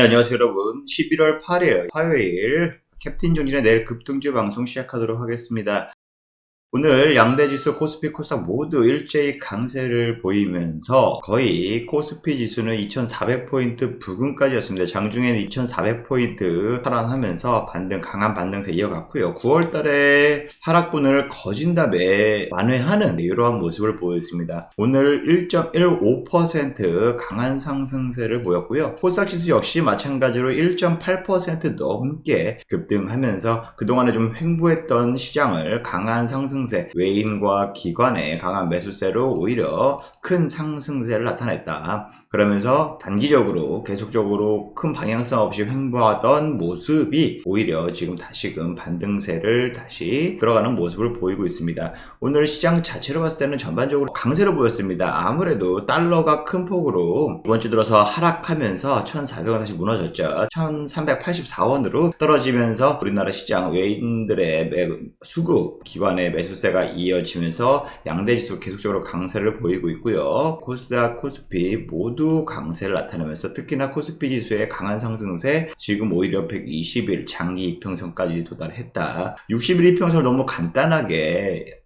네, 안녕하세요 여러분. 11월 8일 화요일 캡틴 존진의 내일 급등주 방송 시작하도록 하겠습니다. 오늘 양대지수 코스피 코스닥 모두 일제히 강세를 보이면서 거의 코스피 지수는 2400포인트 부근까지였습니다. 장중에는 2400포인트 하락하면서 강한 반등세 이어갔고요. 9월달에 하락분을 거진 다 만회하는 이러한 모습을 보였습니다. 오늘 1.15% 강한 상승세를 보였고요. 코스닥 지수 역시 마찬가지로 1.8% 넘게 급등하면서 그동안에 좀 횡보했던 시장을 강한 상승세, 외인과 기관의 강한 매수세로 오히려 큰 상승세를 나타냈다. 그러면서 단기적으로 계속적으로 큰 방향성 없이 횡보하던 모습이 오히려 지금 다시금 반등세를 다시 들어가는 모습을 보이고 있습니다. 오늘 시장 자체로 봤을 때는 전반적으로 강세로 보였습니다. 아무래도 달러가 큰 폭으로 이번 주 들어서 하락하면서 1,400원 다시 무너졌죠. 1,384원으로 떨어지면서 우리나라 시장 외인들의 수급 기관의 매수세가 이어지면서 양대지수 계속적으로 강세를 보이고 있고요. 코스닥, 코스피 모두 강세를 나타내면서 특히나 코스피 지수의 강한 상승세, 지금 오히려 120일 장기 이평선까지 도달했다. 60일 이평선을 너무 간단하게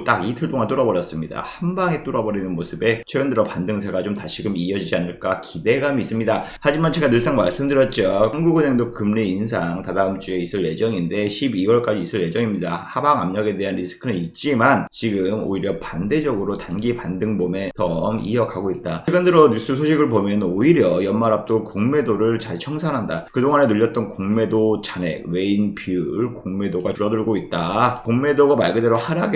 딱 이틀 동안 뚫어버렸습니다. 한 방에 뚫어버리는 모습에 최근 들어 반등세가 좀 다시금 이어지지 않을까 기대감이 있습니다. 하지만 제가 늘상 말씀드렸죠. 한국은행도 금리 인상 다다음 주에 있을 예정인데 12월까지 있을 예정입니다. 하방 압력에 대한 리스크는 있지만 지금 오히려 반대적으로 단기 반등 모멘텀 이어가고 있다. 최근 들어 뉴스 소식을 보면 오히려 연말 앞두고 공매도를 잘 청산한다. 그동안에 늘렸던 공매도 잔액, 외인 비율, 공매도가 줄어들고 있다. 공매도가 말 그대로 하락에다가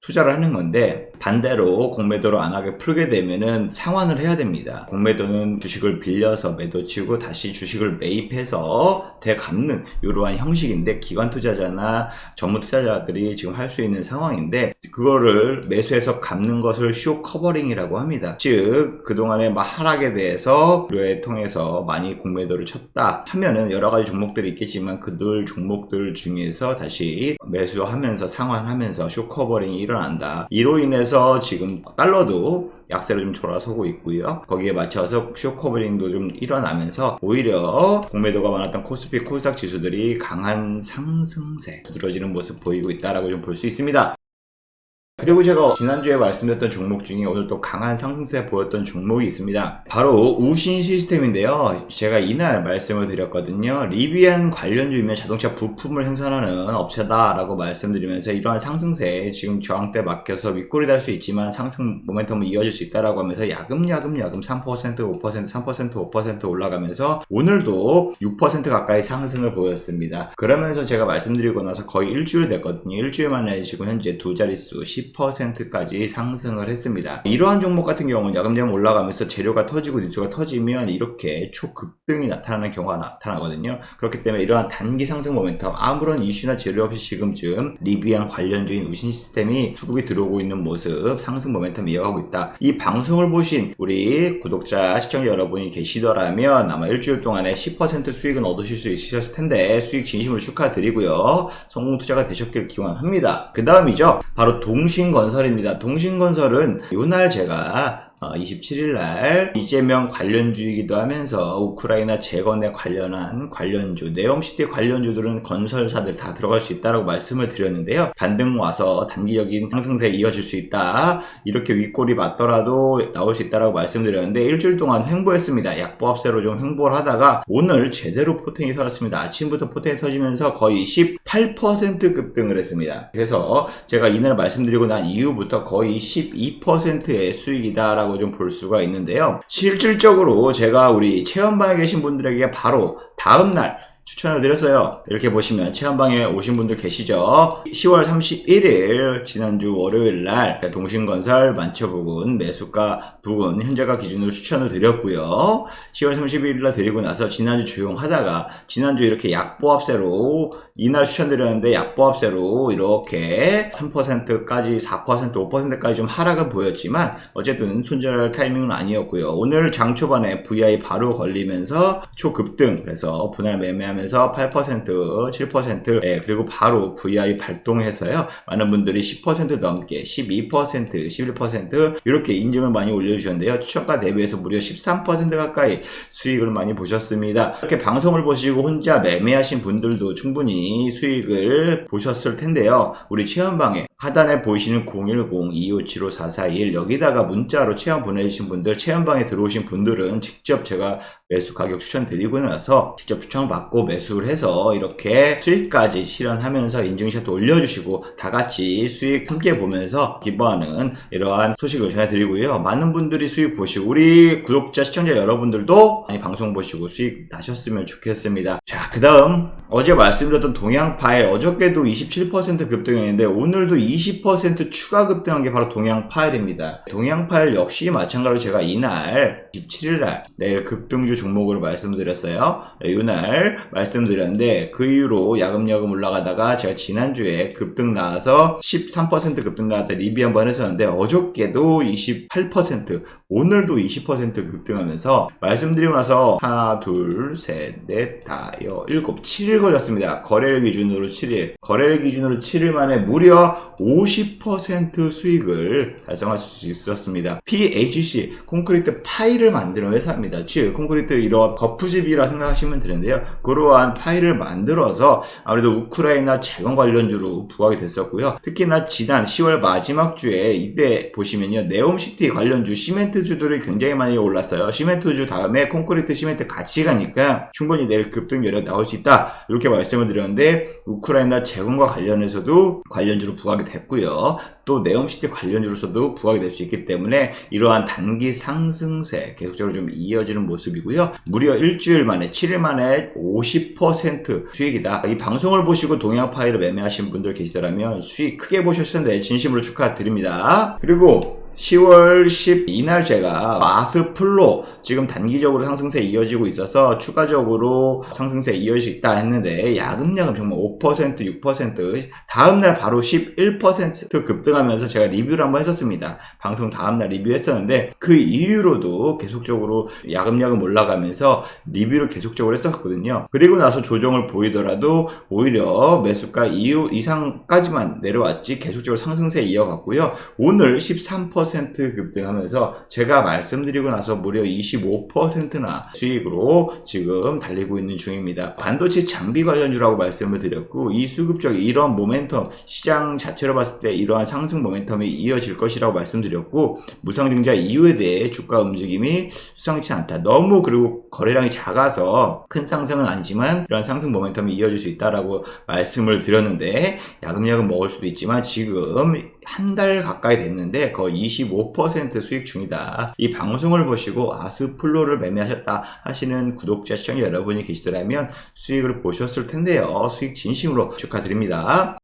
투자를 하는 건데 반대로 공매도를 안 하게 풀게 되면은 상환을 해야 됩니다. 공매도는 주식을 빌려서 매도치고 다시 주식을 매입해서 되갚는 이러한 형식인데 기관 투자자나 전문 투자자들이 지금 할 수 있는 상황인데 그거를 매수해서 갚는 것을 쇼 커버링이라고 합니다. 즉 그동안에 하락에 대해서 그에 통해서 많이 공매도를 쳤다 하면은 여러 가지 종목들이 있겠지만 그들 종목들 중에서 다시 매수하면서 상환하면서 쇼 커버링이 일어난다. 이로 인해서 지금 달러도 약세를 좀 돌아서고 있고요. 거기에 맞춰서 쇼 커버링도 좀 일어나면서 오히려 공매도가 많았던 코스피 코스닥 지수들이 강한 상승세 두드러지는 모습 보이고 있다라고 좀 볼 수 있습니다. 그리고 제가 지난주에 말씀드렸던 종목 중에 오늘 또 강한 상승세 보였던 종목이 있습니다. 바로 우신 시스템인데요. 제가 이날 말씀을 드렸거든요. 리비안 관련주이면 자동차 부품을 생산하는 업체다라고 말씀드리면서 이러한 상승세에 지금 저항대 막혀서 윗골이 달 수 있지만 상승 모멘텀은 이어질 수 있다라고 하면서 야금야금 3%, 5%, 3%, 5% 올라가면서 오늘도 6% 가까이 상승을 보였습니다. 그러면서 제가 말씀드리고 나서 거의 일주일 됐거든요. 일주일 만에 지금 현재 두 자릿수 10%까지 상승을 했습니다. 이러한 종목 같은 경우는 야금야금 올라가면서 재료가 터지고 뉴스가 터지면 이렇게 초급등이 나타나는 경우가 나타나거든요. 그렇기 때문에 이러한 단기 상승 모멘텀, 아무런 이슈나 재료 없이 지금쯤 리비안 관련주인 우신 시스템이 수급이 들어오고 있는 모습, 상승 모멘텀 이어가고 있다. 이 방송을 보신 우리 구독자, 시청자 여러분이 계시더라면 아마 일주일 동안에 10% 수익은 얻으실 수 있으셨을 텐데 수익 진심으로 축하드리고요. 성공 투자가 되셨길 기원합니다. 그 다음이죠. 바로 동신건설입니다. 동신건설은 요날 제가 27일날 이재명 관련주이기도 하면서 우크라이나 재건에 관련한 관련주, 네옴시티 관련주들은 건설사들 다 들어갈 수 있다라고 말씀을 드렸는데요. 반등 와서 단기적인 상승세에 이어질 수 있다. 이렇게 윗골이 맞더라도 나올 수 있다라고 말씀드렸는데 일주일 동안 횡보했습니다. 약보합세로 좀 횡보를 하다가 오늘 제대로 포텐이 터졌습니다. 아침부터 포텐이 터지면서 거의 18% 급등을 했습니다. 그래서 제가 이날 말씀드리고 난 이후부터 거의 12%의 수익이다라고 좀 볼 수가 있는데요. 실질적으로 제가 우리 체험방에 계신 분들에게 바로 다음날 추천을 드렸어요. 이렇게 보시면 체험방에 오신 분들 계시죠. 10월 31일 지난주 월요일날 동신건설 만초부근 매수가 부근 현재가 기준으로 추천을 드렸고요. 10월 31일날 드리고 나서 지난주 조용하다가 지난주 이렇게 약보합세로 이날 추천드렸는데 약보합세로 이렇게 3%까지 4%, 5%까지 좀 하락을 보였지만 어쨌든 손절할 타이밍은 아니었고요. 오늘 장 초반에 VI 바로 걸리면서 초급등, 그래서 분할 매매하면 하면서 8%, 7%, 그리고 바로 VI 발동해서요. 많은 분들이 10% 넘게 12%, 11% 이렇게 인증을 많이 올려주셨는데요. 추천가 대비해서 무려 13% 가까이 수익을 많이 보셨습니다. 이렇게 방송을 보시고 혼자 매매하신 분들도 충분히 수익을 보셨을 텐데요. 우리 체험방에 하단에 보이시는 010-2575-4421 여기다가 문자로 체험 보내주신 분들, 체험방에 들어오신 분들은 직접 제가 매수 가격 추천드리고 나서 직접 추천을 받고 매수를 해서 이렇게 수익까지 실현하면서 인증샷도 올려주시고 다 같이 수익 함께 보면서 기뻐하는 이러한 소식을 전해드리고요. 많은 분들이 수익 보시고 우리 구독자 시청자 여러분들도 많이 방송 보시고 수익 나셨으면 좋겠습니다. 자, 그 다음 어제 말씀드렸던 동양파일 어저께도 27% 급등했는데 오늘도 20% 추가 급등한 게 바로 동양파일입니다. 동양파일 역시 마찬가지로 제가 이날 17일날 내일 급등주 종목으로 말씀드렸어요. 이날 말씀드렸는데 그 이후로 야금야금 올라가다가 제가 지난주에 급등 나와서 13% 급등 나왔다 리뷰 한번 했었는데 어저께도 28% 오늘도 20% 급등하면서 말씀드리고 나서 하나 둘 셋 넷 다섯 일곱 7일 걸렸습니다. 거래일 기준으로 7일 거래일 기준으로 7일 만에 무려 50% 수익을 달성할 수 있었습니다. PHC 콘크리트 파일을 만드는 회사입니다. 즉 콘크리트 이런 버프집이라 생각하시면 되는데요. 그러한 파일을 만들어서 아무래도 우크라이나 재건 관련주로 부각이 됐었고요. 특히나 지난 10월 마지막 주에 이때 보시면요. 네옴시티 관련주 시멘트주들이 굉장히 많이 올랐어요. 시멘트주 다음에 콘크리트 시멘트 같이 가니까 충분히 내일 급등 여력 나올 수 있다. 이렇게 말씀을 드렸는데 우크라이나 재건과 관련해서도 관련주로 부각이 됐고요. 또 네옴시티 관련주로서도 부각이 될 수 있기 때문에 이러한 단기 상승세 계속적으로 좀 이어지는 모습이고요. 무려 일주일 만에 7일 만에 50% 수익이다. 이 방송을 보시고 동양파일을 매매하신 분들 계시더라면 수익 크게 보셨을 텐데 진심으로 축하드립니다. 그리고 10월 12날 제가 아스플로 지금 단기적으로 상승세 이어지고 있어서 추가적으로 상승세 이어질 수 있다 했는데 야금야금 정말 5%, 6% 다음날 바로 11% 급등하면서 제가 리뷰를 한번 했었습니다. 방송 다음날 리뷰했었는데 그 이후로도 계속적으로 야금야금 올라가면서 리뷰를 계속적으로 했었거든요. 그리고 나서 조정을 보이더라도 오히려 매수가 이상까지만 내려왔지 계속적으로 상승세 이어갔고요. 오늘 13% 급등하면서 제가 말씀드리고 나서 무려 25%나 수익으로 지금 달리고 있는 중입니다. 반도체 장비 관련주라고 말씀을 드렸고 이 수급적 이런 모멘텀 시장 자체로 봤을 때 이러한 상승 모멘텀이 이어질 것이라고 말씀드렸고 무상증자 이후에 대해 주가 움직임이 수상치 않다. 너무 그리고 거래량이 작아서 큰 상승은 아니지만 이러한 상승 모멘텀이 이어질 수 있다라고 말씀을 드렸는데 야금야금 먹을 수도 있지만 지금 한 달 가까이 됐는데 거의 25% 수익 중이다. 이 방송을 보시고 아스플로를 매매하셨다 하시는 구독자 시청자 여러분이 계시더라면 수익을 보셨을 텐데요. 수익 진심으로 축하드립니다.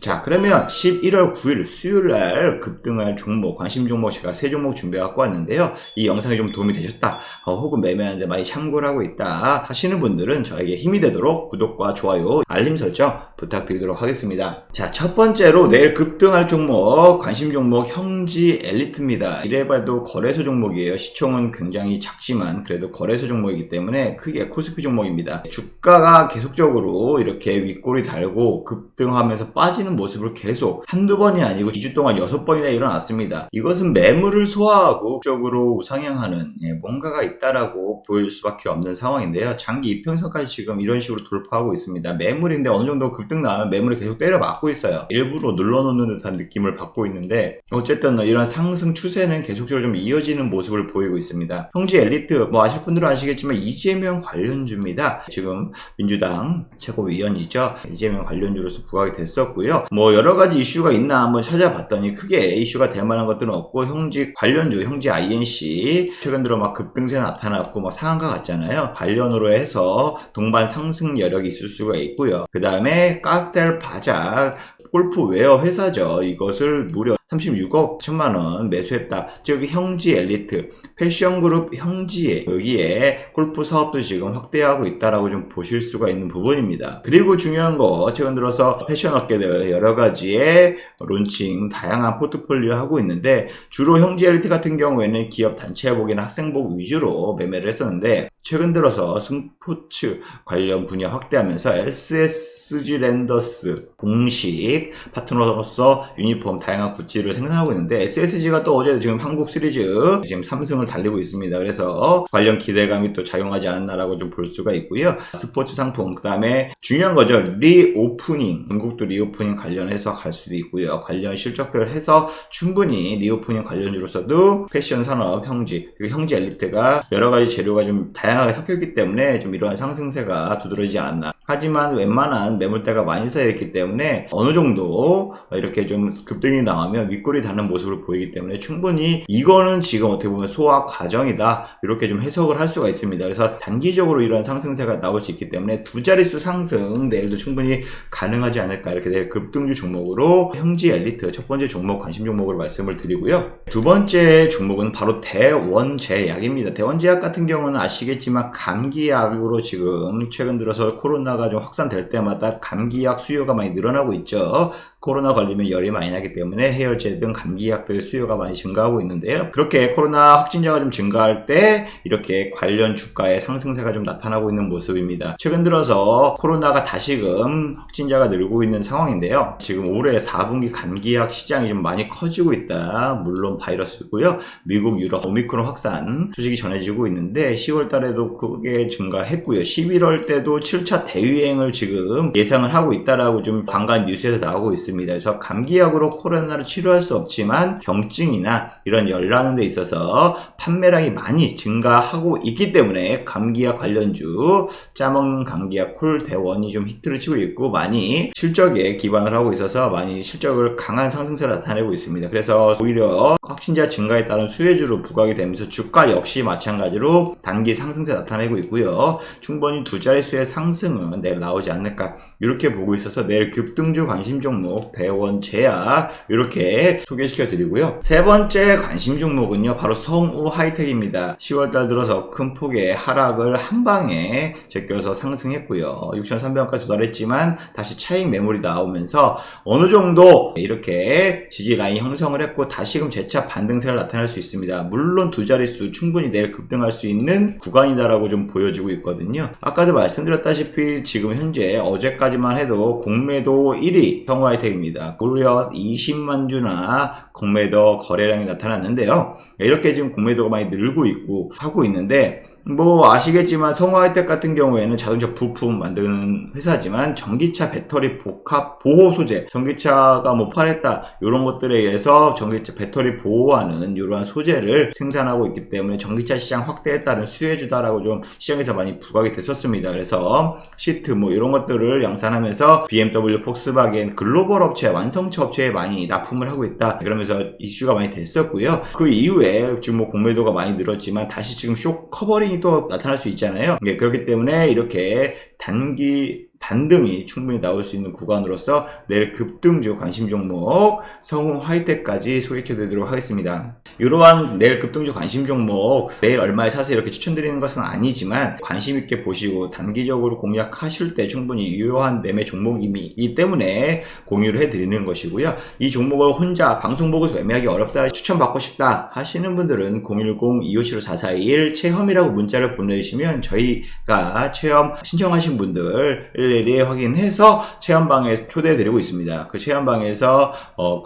자, 그러면 11월 9일 수요일날 급등할 종목, 관심 종목 제가 3종목 준비해갖고 왔는데요. 이 영상이 좀 도움이 되셨다, 혹은 매매하는데 많이 참고를 하고 있다 하시는 분들은 저에게 힘이 되도록 구독과 좋아요, 알림 설정 부탁드리도록 하겠습니다. 자, 첫 번째로 내일 급등할 종목, 관심 종목 형지 엘리트입니다. 이래봐도 거래소 종목이에요. 시총은 굉장히 작지만 그래도 거래소 종목이기 때문에 크게 코스피 종목입니다. 주가가 계속적으로 이렇게 윗꼬리 달고 급등하면서 빠지는 모습을 계속 한두 번이 아니고 2주 동안 6번이나 일어났습니다. 이것은 매물을 소화하고 적으로 우상향하는 뭔가가 있다라고 보일 수밖에 없는 상황인데요. 장기 이평선까지 지금 이런 식으로 돌파하고 있습니다. 매물인데 어느 정도 급등 나면 매물이 계속 때려맞고 있어요. 일부러 눌러놓는 듯한 느낌을 받고 있는데 어쨌든 이런 상승 추세는 계속적으로 좀 이어지는 모습을 보이고 있습니다. 형지 엘리트 아실 분들은 아시겠지만 이재명 관련주입니다. 지금 민주당 최고위원이죠. 이재명 관련주로서 부각이 됐었고요. 여러가지 이슈가 있나 한번 찾아봤더니 크게 이슈가 될 만한 것들은 없고 형지 관련주, 형지 INC 최근 들어 막 급등세 나타났고 상한가 같잖아요. 관련으로 해서 동반 상승 여력이 있을 수가 있고요. 그 다음에 가스텔 바작 골프웨어 회사죠. 이것을 무려 36억 1천만 원 매수했다. 즉 형지 엘리트, 패션그룹 형지에 여기에 골프 사업도 지금 확대하고 있다라고 좀 보실 수가 있는 부분입니다. 그리고 중요한 거 최근 들어서 패션 업계들 여러 가지의 론칭 다양한 포트폴리오 하고 있는데 주로 형지 엘리트 같은 경우에는 기업 단체복이나 학생복 위주로 매매를 했었는데 최근 들어서 스포츠 관련 분야 확대하면서 SSG 랜더스 공식 파트너로서 유니폼 다양한 굿즈를 생산하고 있는데 SSG가 또 어제 지금 한국 시리즈 지금 3승을 달리고 있습니다. 그래서 관련 기대감이 또 작용하지 않았나라고 좀 볼 수가 있고요. 스포츠 상품, 그 다음에 중요한 거죠. 리오프닝, 중국도 리오프닝 관련해서 갈 수도 있고요. 관련 실적들을 해서 충분히 리오프닝 관련주로서도 패션 산업 형지, 그리고 형지 엘리트가 여러 가지 재료가 좀 다양하게 섞였기 때문에 좀 이러한 상승세가 두드러지지 않았나. 하지만 웬만한 매물대가 많이 쌓여있기 때문에 어느 정도 이렇게 좀 급등이 나오면 윗골이 닿는 모습을 보이기 때문에 충분히 이거는 지금 어떻게 보면 소화 과정이다, 이렇게 좀 해석을 할 수가 있습니다. 그래서 단기적으로 이런 상승세가 나올 수 있기 때문에 두 자릿수 상승 내일도 충분히 가능하지 않을까, 이렇게 내일 급등주 종목으로 형지 엘리트 첫 번째 종목, 관심 종목으로 말씀을 드리고요. 두 번째 종목은 바로 대원제약입니다. 대원제약 같은 경우는 아시겠지만 감기약으로 지금 최근 들어서 코로나가 좀 확산될 때마다 감기약 수요가 많이 늘어나고 있죠. 코로나 걸리면 열이 많이 나기 때문에 해열제 등 감기약들 수요가 많이 증가하고 있는데요. 그렇게 코로나 확진자가 좀 증가할 때 이렇게 관련 주가의 상승세가 좀 나타나고 있는 모습입니다. 최근 들어서 코로나가 다시금 확진자가 늘고 있는 상황인데요. 지금 올해 4분기 감기약 시장이 좀 많이 커지고 있다. 물론 바이러스고요. 미국, 유럽 오미크론 확산 소식이 전해지고 있는데 10월 달에도 그게 증가했고요. 11월 때도 7차 대유행을 지금 예상을 하고 있다라고 좀 방간 뉴스에서 나오고 있습니다. 그래서 감기약으로 코로나를 치료할 수 없지만 경증이나 이런 열 나는 데 있어서 판매량이 많이 증가하고 있기 때문에 감기약 관련주, 짜먹는 감기약 콜대원이 좀 히트를 치고 있고 많이 실적에 기반을 하고 있어서 많이 실적을 강한 상승세를 나타내고 있습니다. 그래서 오히려 확진자 증가에 따른 수혜주로 부각이 되면서 주가 역시 마찬가지로 단기 상승세 나타내고 있고요. 충분히 두 자릿수의 상승은 내일 나오지 않을까, 이렇게 보고 있어서 내일 급등주 관심 종목 대원제약 이렇게 소개시켜 드리고요. 세 번째 관심 종목은요, 바로 성우 하이텍입니다. 10월달 들어서 큰 폭의 하락을 한 방에 제껴서 상승했고요. 6,300원까지 도달했지만 다시 차익 매물이 나오면서 어느 정도 이렇게 지지 라인 형성을 했고 다시금 재차 반등세를 나타낼 수 있습니다. 물론 두 자릿수 충분히 내일 급등할 수 있는 구간이다라고 좀 보여지고 있거든요. 아까도 말씀드렸다시피 지금 현재 어제까지만 해도 공매도 1위 성우 하이텍입니다. 무려 20만 주나 공매도 거래량이 나타났는데요. 이렇게 지금 공매도가 많이 늘고 있고 하고 있는데, 뭐 아시겠지만 성우 하이텍 같은 경우에는 자동차 부품 만드는 회사지만 전기차 배터리 복합 보호 소재, 전기차가 뭐 파랬다 이런 것들에 의해서 전기차 배터리 보호하는 이러한 소재를 생산하고 있기 때문에 전기차 시장 확대에 따른 수혜주다라고 좀 시장에서 많이 부각이 됐었습니다. 그래서 시트 뭐 이런 것들을 양산하면서 BMW, 폭스바겐 글로벌 업체, 완성차 업체에 많이 납품을 하고 있다, 그러면서 이슈가 많이 됐었고요. 그 이후에 지금 뭐 공매도가 많이 늘었지만 다시 지금 쇼 커버링 또 나타날 수 있잖아요. 그렇기 때문에 이렇게 단기 반등이 충분히 나올 수 있는 구간으로서 내일 급등주 관심 종목 성우 하이텍까지 소개해 드리도록 하겠습니다. 이러한 내일 급등주 관심 종목 내일 얼마에 사서 이렇게 추천드리는 것은 아니지만 관심 있게 보시고 단기적으로 공략하실 때 충분히 유효한 매매 종목이기 때문에 공유를 해드리는 것이고요. 이 종목을 혼자 방송 보고서 매매하기 어렵다, 추천받고 싶다 하시는 분들은 010-257-4421 체험이라고 문자를 보내주시면 저희가 체험 신청하신 분들 일일이 확인해서 체험방에 초대해드리고 있습니다. 그 체험방에서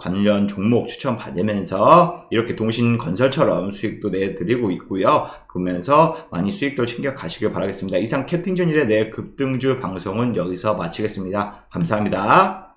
관련 종목 추천 받으면서 이렇게 동신건설처럼 수익도 내드리고 있고요. 그러면서 많이 수익도 챙겨 가시길 바라겠습니다. 이상 캡틴 존일의 내일 급등주 방송은 여기서 마치겠습니다. 감사합니다.